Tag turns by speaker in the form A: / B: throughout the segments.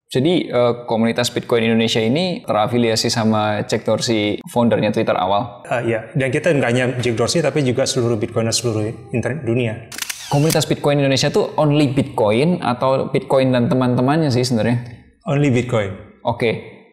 A: Jadi komunitas Bitcoin Indonesia ini terafiliasi sama Jack Dorsey, foundernya Twitter awal.
B: Ya, dan kita nggak hanya Jack Dorsey tapi juga seluruh Bitcoiner seluruh internet dunia.
A: Komunitas Bitcoin Indonesia tuh only Bitcoin atau Bitcoin dan teman-temannya sih sebenarnya?
B: Only Bitcoin.
A: Oke,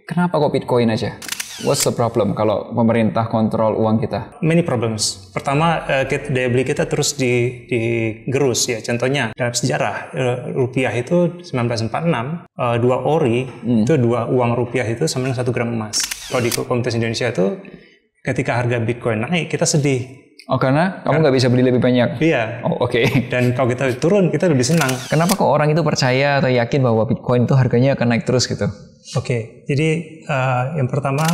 A: kenapa kok Bitcoin aja? What's the problem kalau pemerintah kontrol uang kita?
B: Many problems. Pertama, daya beli kita terus digerus ya. Contohnya dalam sejarah rupiah itu 1946 2 ori itu 2 uang rupiah itu sama dengan 1 gram emas. Kalau di komunitas Indonesia itu ketika harga Bitcoin naik kita sedih.
A: Oh, karena kamu nggak bisa beli lebih banyak?
B: Iya.
A: Oh, oke.
B: Dan kalau kita turun kita lebih senang.
A: Kenapa kok orang itu percaya atau yakin bahwa Bitcoin itu harganya akan naik terus gitu?
B: Oke, jadi yang pertama,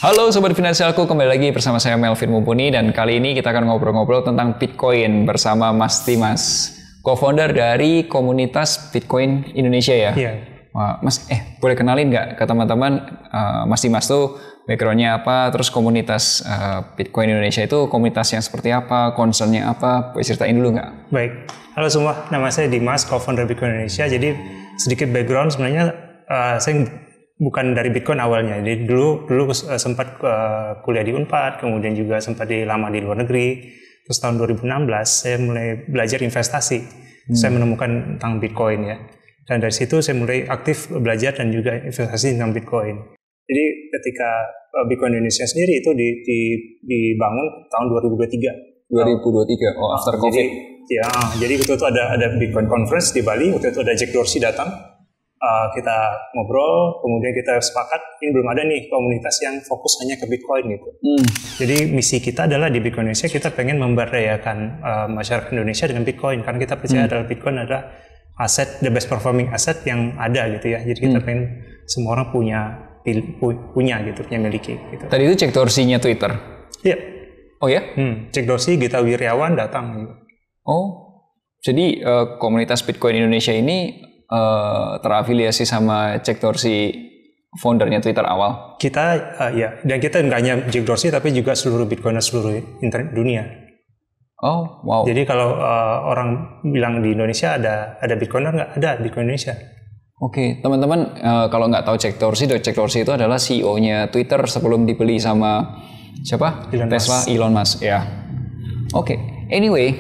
A: halo Sobat Finansialku, kembali lagi bersama saya Melvin Mumpuni dan kali ini kita akan ngobrol-ngobrol tentang Bitcoin bersama Mas Dimas, co-founder dari komunitas Bitcoin Indonesia ya?
B: Iya.
A: Wah, Mas, boleh kenalin nggak ke teman-teman Mas Dimas tuh background-nya apa, terus komunitas Bitcoin Indonesia itu komunitas yang seperti apa, concern-nya apa, boleh ceritain dulu nggak?
B: Baik. Halo semua, nama saya Dimas, co-founder Bitcoin Indonesia. Jadi sedikit background sebenarnya saya bukan dari Bitcoin awalnya. Jadi dulu sempat kuliah di Unpad, kemudian juga sempat lama di luar negeri. Terus tahun 2016 saya mulai belajar investasi. Saya menemukan tentang Bitcoin ya. Dan dari situ saya mulai aktif belajar dan juga investasi tentang Bitcoin. Jadi ketika Bitcoin Indonesia sendiri itu dibangun tahun 2023.
A: 2023, after COVID.
B: Jadi waktu itu ada Bitcoin Conference di Bali, waktu itu ada Jack Dorsey datang, kita ngobrol, kemudian kita sepakat ini belum ada nih komunitas yang fokus hanya ke Bitcoin gitu. Jadi misi kita adalah di Bitcoin Indonesia kita pengen memberdayakan masyarakat Indonesia dengan Bitcoin, karena kita percaya adalah Bitcoin adalah aset, the best performing asset yang ada gitu ya. Jadi kita pengen semua orang punya miliki gitu.
A: Tadi itu Jack Dorsey-nya Twitter?
B: Iya.
A: Oh ya?
B: Jack Dorsey, Gita Wirjawan datang gitu.
A: Oh, jadi komunitas Bitcoin Indonesia ini terafiliasi sama Jack Dorsey, foundernya Twitter awal?
B: Kita, ya, dan kita nggak hanya Jack Dorsey, tapi juga seluruh Bitcoiner seluruh internet dunia.
A: Oh, wow.
B: Jadi kalau orang bilang di Indonesia ada Bitcoiner, nggak ada Bitcoin Indonesia.
A: Oke, teman-teman, kalau nggak tahu Jack Dorsey itu adalah CEO-nya Twitter sebelum dibeli sama siapa? Elon Musk, ya. Oke, anyway,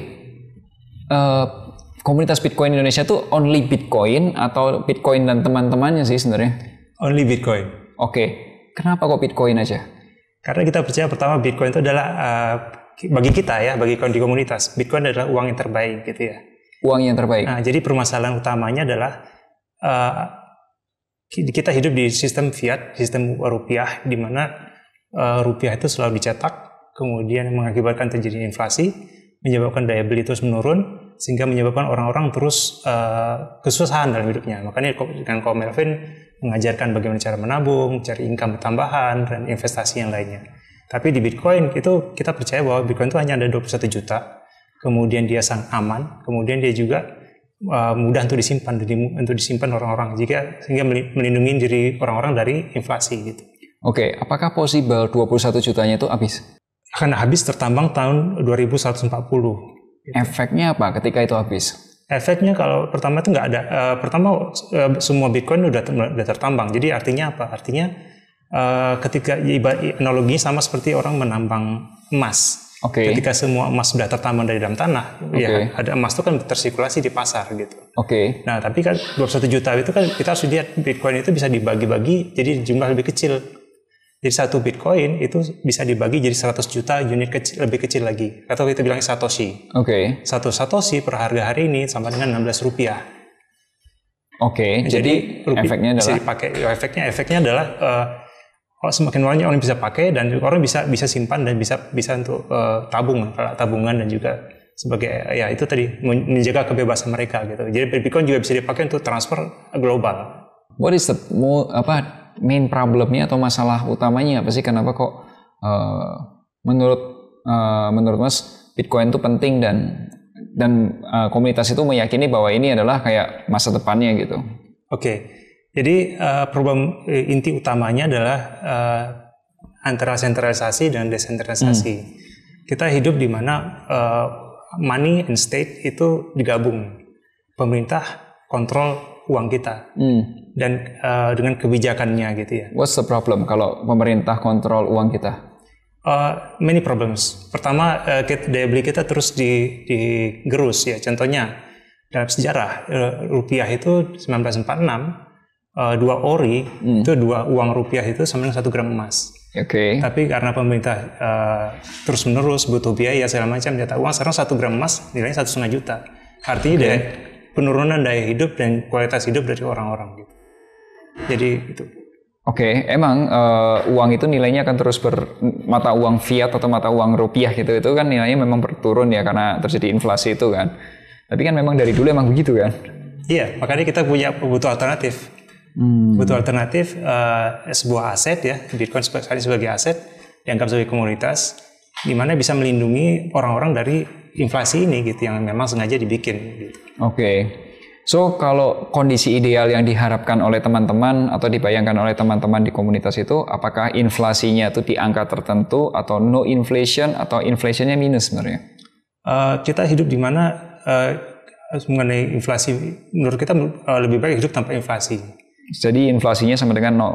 A: komunitas Bitcoin Indonesia tuh only Bitcoin atau Bitcoin dan teman-temannya sih sebenarnya?
B: Only Bitcoin.
A: Oke, kenapa kok Bitcoin aja?
B: Karena kita percaya pertama Bitcoin itu adalah bagi kita ya, bagi di komunitas, Bitcoin adalah uang yang terbaik gitu ya.
A: Uang yang terbaik.
B: Nah, jadi permasalahan utamanya adalah kita hidup di sistem fiat, sistem rupiah, di mana rupiah itu selalu dicetak, kemudian mengakibatkan terjadi inflasi, menyebabkan daya beli terus menurun, sehingga menyebabkan orang-orang terus kesusahan dalam hidupnya. Makanya dengan Ko Melvin mengajarkan bagaimana cara menabung, cari income tambahan, dan investasi yang lainnya. Tapi di Bitcoin itu kita percaya bahwa Bitcoin itu hanya ada 21 juta, kemudian dia sangat aman, kemudian dia juga mudah untuk disimpan orang-orang, sehingga melindungi diri orang-orang dari inflasi gitu.
A: Oke, apakah possible 21 jutanya itu habis?
B: Akan habis tertambang tahun 2140. Gitu.
A: Efeknya apa ketika itu habis?
B: Efeknya kalau pertama itu nggak ada. Pertama semua Bitcoin udah tertambang. Jadi artinya apa? Artinya ketika analoginya sama seperti orang menambang emas.
A: Okay.
B: Ketika semua emas sudah tertambang dari dalam tanah, ya ada emas itu kan tersirkulasi di pasar gitu.
A: Oke.
B: Nah, tapi kan 21 juta itu kan kita harus lihat Bitcoin itu bisa dibagi-bagi jadi jumlah lebih kecil. Jadi satu Bitcoin itu bisa dibagi jadi 100 juta unit lebih kecil lagi. Atau kita bilang Satoshi.
A: Oke.
B: Satu Satoshi per harga hari ini sama dengan 16 rupiah.
A: Oke. Jadi efeknya adalah?
B: Efeknya adalah semakin banyak orang bisa pakai dan orang bisa simpan dan bisa untuk tabungan dan juga sebagai ya itu tadi menjaga kebebasan mereka gitu. Jadi Bitcoin juga bisa dipakai untuk transfer global.
A: What is the main problemnya atau masalah utamanya apa sih? Kenapa kok menurut Mas Bitcoin itu penting dan komunitas itu meyakini bahwa ini adalah kayak masa depannya gitu?
B: Oke. Jadi problem inti utamanya adalah antara sentralisasi dan desentralisasi. Kita hidup di mana money and state itu digabung. Pemerintah kontrol uang kita dan dengan kebijakannya gitu ya.
A: What's the problem kalau pemerintah kontrol uang kita?
B: Many problems. Pertama, daya beli kita terus digerus ya. Contohnya dalam sejarah rupiah itu 1946 2 ori itu 2 uang rupiah itu sama dengan 1 gram emas.
A: Oke.
B: Tapi karena pemerintah terus menerus butuh biaya segala macam, data uang sekarang 1 gram emas nilainya 1,5 juta. Artinya penurunan daya hidup dan kualitas hidup dari orang-orang gitu. Jadi itu.
A: Oke, emang uang itu nilainya akan terus mata uang fiat atau mata uang rupiah gitu itu kan nilainya memang berturun ya karena terjadi inflasi itu kan. Tapi kan memang dari dulu emang begitu kan.
B: Iya, makanya kita butuh alternatif. Butuh alternatif sebuah aset ya, Bitcoin sebagai aset dianggap sebagai komoditas di mana bisa melindungi orang-orang dari inflasi ini gitu yang memang sengaja dibikin gitu.
A: Oke. So kalau kondisi ideal yang diharapkan oleh teman-teman atau dibayangkan oleh teman-teman di komunitas itu apakah inflasinya itu di angka tertentu atau no inflation atau inflationnya minus sebenarnya?
B: Kita hidup di mana mengenai inflasi menurut kita lebih baik hidup tanpa inflasi.
A: Jadi inflasinya sama dengan nol.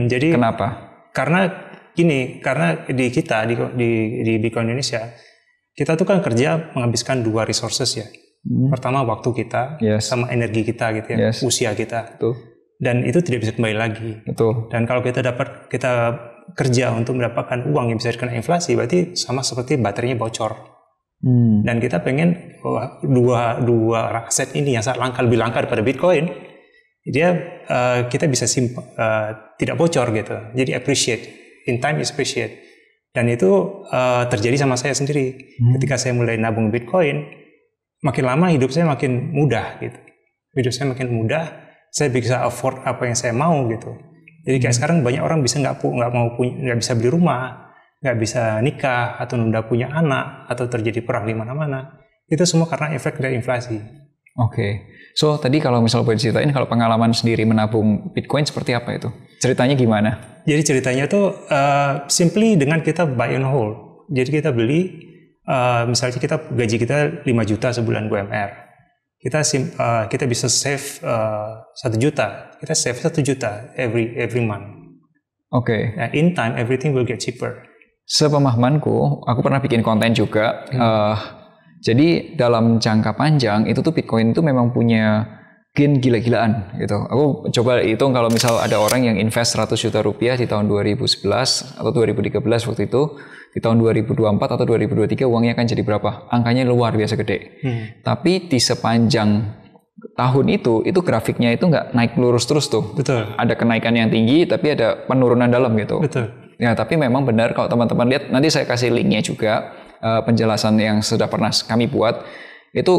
B: Jadi
A: kenapa?
B: Karena di kita di Bitcoin Indonesia kita tuh kan kerja menghabiskan 2 resources ya. Pertama waktu kita sama energi kita gitu ya, usia kita.
A: Betul.
B: Dan itu tidak bisa kembali lagi.
A: Betul.
B: Dan kalau kita kerja untuk mendapatkan uang yang bisa dikena inflasi, berarti sama seperti baterainya bocor. Dan kita pengen dua aset ini yang sangat langka, lebih langka daripada Bitcoin, kita bisa tidak bocor gitu. Jadi appreciate, in time is appreciate. Dan itu terjadi sama saya sendiri. Ketika saya mulai nabung Bitcoin, makin lama hidup saya makin mudah gitu. Hidup saya makin mudah, saya bisa afford apa yang saya mau gitu. Jadi kayak sekarang banyak orang bisa nggak bisa beli rumah, nggak bisa nikah atau nunda punya anak atau terjadi perang di mana-mana. Itu semua karena efek dari inflasi.
A: Oke. So tadi kalau misal boleh ceritain kalau pengalaman sendiri menabung Bitcoin seperti apa itu? Ceritanya gimana? Jadi
B: ceritanya tuh simply dengan kita buy and hold. Jadi kita beli misalnya gaji kita 5 juta sebulan UMR. Kita bisa save 1 juta. Kita save 1 juta every month.
A: Oke.
B: Nah, in time everything will get cheaper.
A: Sepemahamanku, aku pernah bikin konten juga. Jadi dalam jangka panjang itu tuh Bitcoin itu memang punya gain gila-gilaan gitu. Aku coba hitung kalau misal ada orang yang invest 100 juta rupiah di tahun 2011 atau 2013 waktu itu, di tahun 2024 atau 2023 uangnya akan jadi berapa? Angkanya luar biasa gede. Tapi di sepanjang tahun itu grafiknya itu nggak naik lurus terus tuh.
B: Betul.
A: Ada kenaikan yang tinggi tapi ada penurunan dalam gitu.
B: Betul.
A: Ya tapi memang benar kalau teman-teman lihat, nanti saya kasih linknya juga, penjelasan yang sudah pernah kami buat, itu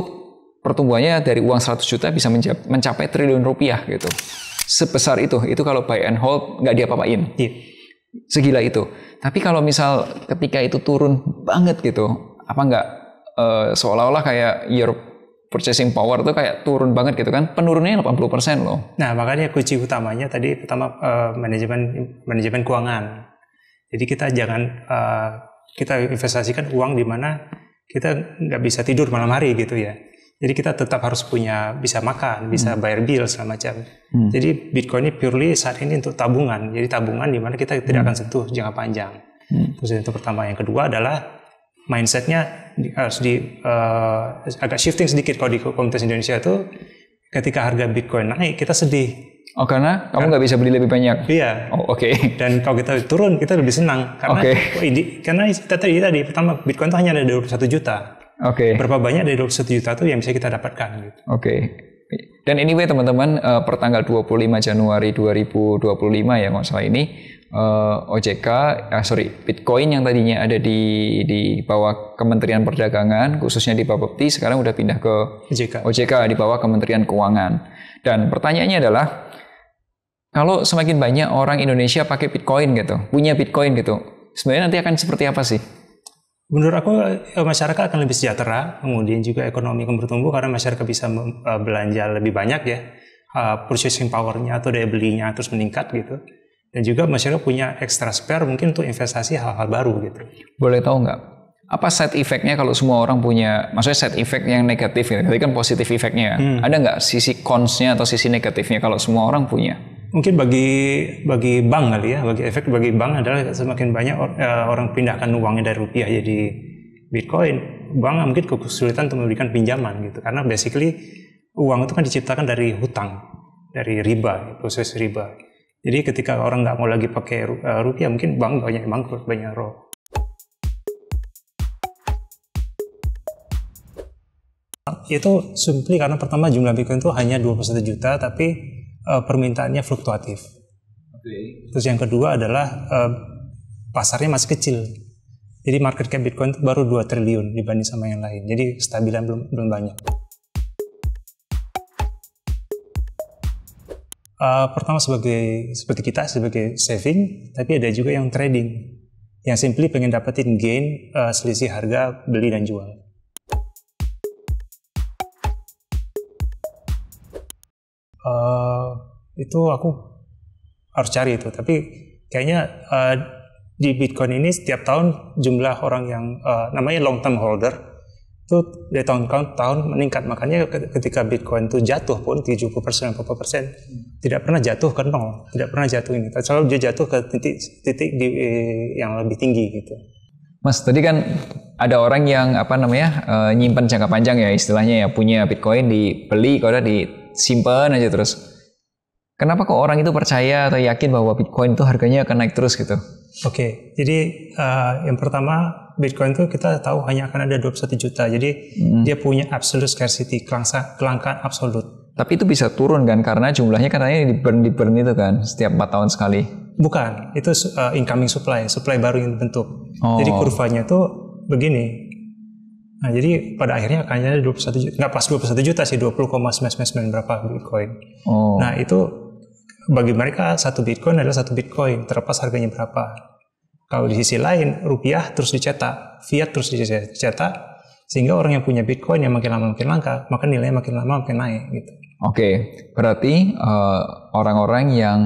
A: pertumbuhannya dari uang 100 juta bisa mencapai triliun rupiah gitu. Sebesar itu kalau buy and hold nggak diapa-apain. Segila itu. Tapi kalau misal ketika itu turun banget gitu, apa nggak seolah-olah kayak your purchasing power tuh kayak turun banget gitu kan, penurunannya 80% loh.
B: Nah makanya kunci utamanya tadi pertama manajemen keuangan. Jadi kita jangan kita investasikan uang di mana kita nggak bisa tidur malam hari gitu ya. Jadi kita tetap harus bisa makan, bisa bayar bill segala macam. Jadi Bitcoin ini purely saat ini untuk tabungan. Jadi tabungan di mana kita tidak akan sentuh jangka panjang. Terus itu pertama. Yang kedua adalah mindsetnya harus agak shifting sedikit. Kalau di komunitas Indonesia itu ketika harga Bitcoin naik kita sedih.
A: Oh karena kamu nggak bisa beli lebih banyak?
B: Iya.
A: Oh oke.
B: Dan kalau kita turun kita lebih senang karena karena tadi pertama Bitcoin itu hanya ada 21 juta. Berapa banyak dari 21 juta itu yang bisa kita dapatkan gitu.
A: Dan anyway teman-teman, per tanggal 25 Januari 2025 ya nggak salah ini, Bitcoin yang tadinya ada di bawah Kementerian Perdagangan, khususnya di Bapepti, sekarang udah pindah ke OJK di bawah Kementerian Keuangan. Dan pertanyaannya adalah, kalau semakin banyak orang Indonesia pakai Bitcoin gitu, punya Bitcoin gitu, sebenarnya nanti akan seperti apa sih?
B: Menurut aku masyarakat akan lebih sejahtera, kemudian juga ekonomi akan bertumbuh karena masyarakat bisa belanja lebih banyak ya, purchasing power-nya atau daya belinya terus meningkat gitu. Dan juga masyarakat punya extra spare mungkin untuk investasi hal-hal baru gitu.
A: Boleh tahu nggak Apa side effect-nya kalau semua orang punya, maksudnya side effect yang negatif ya, tadi kan positif effect-nya. Ada nggak sisi cons-nya atau sisi negatifnya kalau semua orang punya?
B: Mungkin bagi bank kali ya, bagi bank adalah semakin banyak orang pindahkan uangnya dari rupiah jadi Bitcoin, bank mungkin kesulitan untuk memberikan pinjaman gitu, karena basically uang itu kan diciptakan dari hutang, dari riba, proses riba. Jadi ketika orang nggak mau lagi pakai rupiah, mungkin bank banyak bangkrut, banyak roh. Itu simply karena pertama jumlah Bitcoin itu hanya 21 juta, tapi permintaannya fluktuatif. Terus yang kedua adalah pasarnya masih kecil. Jadi market cap Bitcoin itu baru 2 triliun dibanding sama yang lain. Jadi stabilan belum banyak. Pertama seperti kita sebagai saving, tapi ada juga yang trading. Yang simply pengen dapetin gain selisih harga beli dan jual. Itu aku harus cari itu, tapi kayaknya di Bitcoin ini setiap tahun jumlah orang yang namanya long term holder itu dari tahun ke tahun meningkat. Makanya ketika Bitcoin itu jatuh pun 70%, 40% tidak pernah jatuh ke nol, tidak pernah jatuh ini, selalu dia jatuh ke titik yang lebih tinggi gitu.
A: Mas, tadi kan ada orang yang nyimpan jangka panjang ya istilahnya ya, punya Bitcoin dibeli, kalau disimpan aja terus. Kenapa kok orang itu percaya atau yakin bahwa Bitcoin itu harganya akan naik terus gitu?
B: Oke, jadi yang pertama Bitcoin itu kita tahu hanya akan ada 21 juta. Jadi dia punya absolute scarcity, kelangkaan absolut.
A: Tapi itu bisa turun kan karena jumlahnya katanya di-burn itu kan setiap 4 tahun sekali.
B: Bukan, itu incoming supply baru yang dibentuk. Jadi kurvanya itu begini. Nah, jadi pada akhirnya akan ada 21 juta, nggak pas 21 juta sih, 20,999 berapa Bitcoin. Nah, itu bagi mereka satu Bitcoin adalah satu Bitcoin, terlepas harganya berapa. Kalau di sisi lain, rupiah terus dicetak, fiat terus dicetak, sehingga orang yang punya Bitcoin yang makin lama makin langka, maka nilainya makin lama makin naik gitu.
A: Oke, berarti orang-orang yang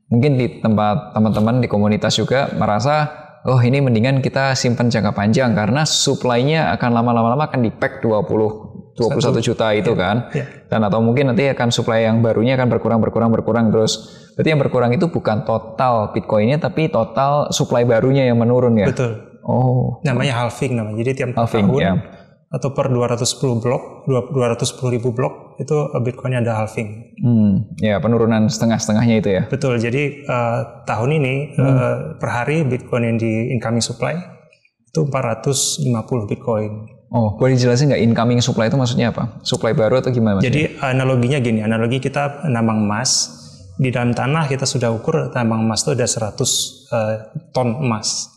A: mungkin di tempat teman-teman di komunitas juga merasa, oh ini mendingan kita simpan jangka panjang karena supply-nya akan lama-lama akan di-pack 21 juta itu kan. Dan atau mungkin nanti akan supply yang barunya akan berkurang terus. Berarti yang berkurang itu bukan total Bitcoin-nya tapi total supply barunya yang menurun ya.
B: Betul. Namanya halving namanya. Jadi tiap tahun atau per 210 blok, 210 ribu blok itu Bitcoin-nya ada halving.
A: Ya, penurunan setengah-setengahnya itu ya.
B: Betul. Jadi tahun ini per hari Bitcoin yang di incoming supply itu 450 Bitcoin.
A: Boleh dijelasin nggak incoming supply itu maksudnya apa? Supply baru atau gimana?
B: Jadi analoginya gini, analogi kita nambang emas, di dalam tanah kita sudah ukur tambang emas itu ada 100 ton emas.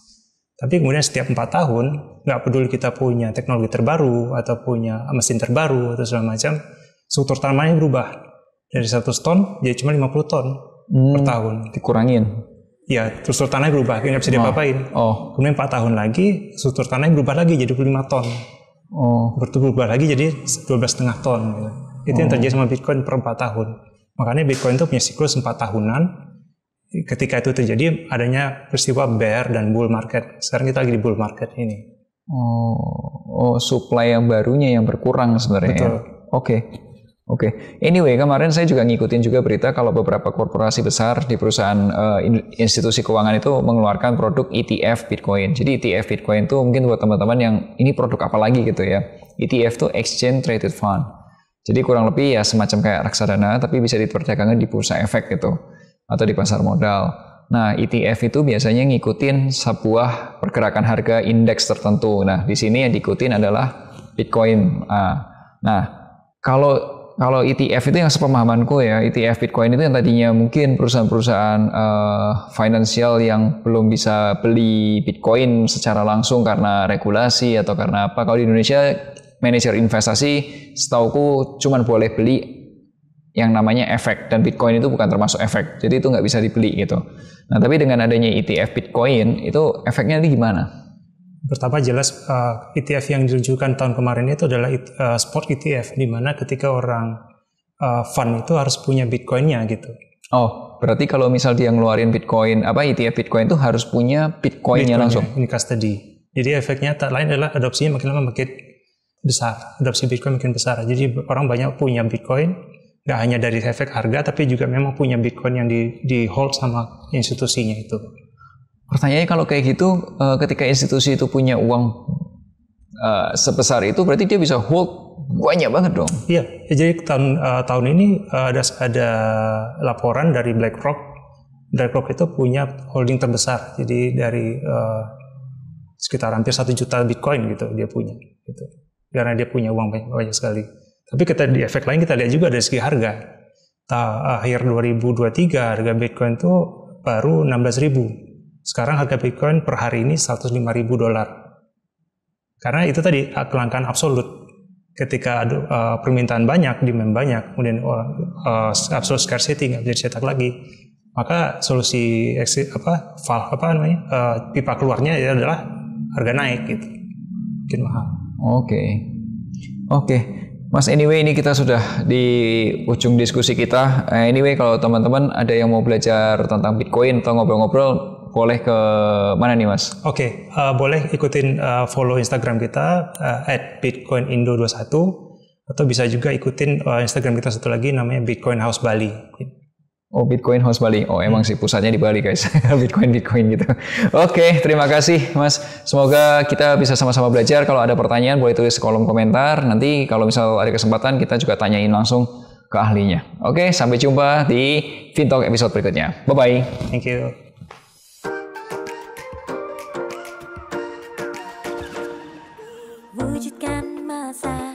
B: Tapi kemudian setiap 4 tahun, nggak peduli kita punya teknologi terbaru atau punya mesin terbaru atau segala macam, struktur tanahnya berubah. Dari 100 ton jadi cuma 50 ton per tahun.
A: Dikurangin?
B: Ya, struktur tanahnya berubah, nggak bisa diapa-apain. Kemudian 4 tahun lagi, struktur tanahnya berubah lagi jadi 25 ton. Berubah lagi jadi 12,5 ton. Gitu. Itu yang terjadi sama Bitcoin per 4 tahun. Makanya Bitcoin itu punya siklus 4 tahunan. Ketika itu terjadi, adanya peristiwa bear dan bull market. Sekarang kita lagi di bull market ini.
A: Supply yang barunya yang berkurang sebenarnya.
B: Betul.
A: Oke. Anyway, kemarin saya juga ngikutin juga berita kalau beberapa korporasi besar di perusahaan institusi keuangan itu mengeluarkan produk ETF Bitcoin. Jadi ETF Bitcoin itu mungkin buat teman-teman yang ini produk apa lagi gitu ya. ETF itu Exchange Traded Fund. Jadi kurang lebih ya semacam kayak reksadana tapi bisa diperdagangkan di bursa efek gitu atau di pasar modal. Nah, ETF itu biasanya ngikutin sebuah pergerakan harga indeks tertentu. Nah, di sini yang diikutin adalah Bitcoin. Nah, kalau ETF itu yang sepemahamanku ya, ETF Bitcoin itu yang tadinya mungkin perusahaan-perusahaan finansial yang belum bisa beli Bitcoin secara langsung karena regulasi atau karena apa. Kalau di Indonesia, manajer investasi setauku cuma boleh beli yang namanya efek, dan Bitcoin itu bukan termasuk efek, jadi itu nggak bisa dibeli gitu. Nah, tapi dengan adanya ETF Bitcoin, itu efeknya ini gimana?
B: Pertama jelas ETF yang diluncurkan tahun kemarin itu adalah spot ETF, di mana ketika orang fund itu harus punya Bitcoin-nya gitu.
A: Berarti kalau misal dia ngeluarin Bitcoin, ETF Bitcoin itu harus punya Bitcoin-nya langsung?
B: Ini custody. Jadi efeknya tak lain adalah adopsinya makin lama makin besar. Adopsi Bitcoin makin besar. Jadi orang banyak punya Bitcoin, nggak hanya dari efek harga, tapi juga memang punya Bitcoin yang di hold sama institusinya itu.
A: Pertanyaannya kalau kayak gitu, ketika institusi itu punya uang sebesar itu, berarti dia bisa hold banyak banget dong?
B: Iya, jadi tahun ini ada laporan dari BlackRock. BlackRock itu punya holding terbesar. Jadi dari sekitar hampir 1 juta Bitcoin gitu dia punya, gitu. Karena dia punya uang banyak sekali. Tapi di efek lain kita lihat juga dari segi harga. Akhir 2023 harga Bitcoin itu baru 16.000. Sekarang harga Bitcoin per hari ini $105.000. Karena itu tadi kelangkaan absolut. Ketika ada permintaan banyak, demand banyak, kemudian absolute scarcity nggak bisa dicetak lagi, maka solusi pipa keluarnya adalah harga naik gitu, mungkin mahal.
A: Oke. Mas, anyway ini kita sudah di ujung diskusi kita. Anyway kalau teman-teman ada yang mau belajar tentang Bitcoin atau ngobrol-ngobrol, boleh ke mana nih Mas?
B: Oke, boleh ikutin follow Instagram kita @bitcoinindo21 atau bisa juga ikutin Instagram kita satu lagi namanya Bitcoin House Bali.
A: Oh, Bitcoin House Bali. Oh, emang sih pusatnya di Bali, guys. Bitcoin gitu. Oke, terima kasih, Mas. Semoga kita bisa sama-sama belajar. Kalau ada pertanyaan, boleh tulis di kolom komentar. Nanti kalau misal ada kesempatan, kita juga tanyain langsung ke ahlinya. Oke, sampai jumpa di FinTalk episode berikutnya. Bye-bye.
B: Thank you.
C: Wujudkan masa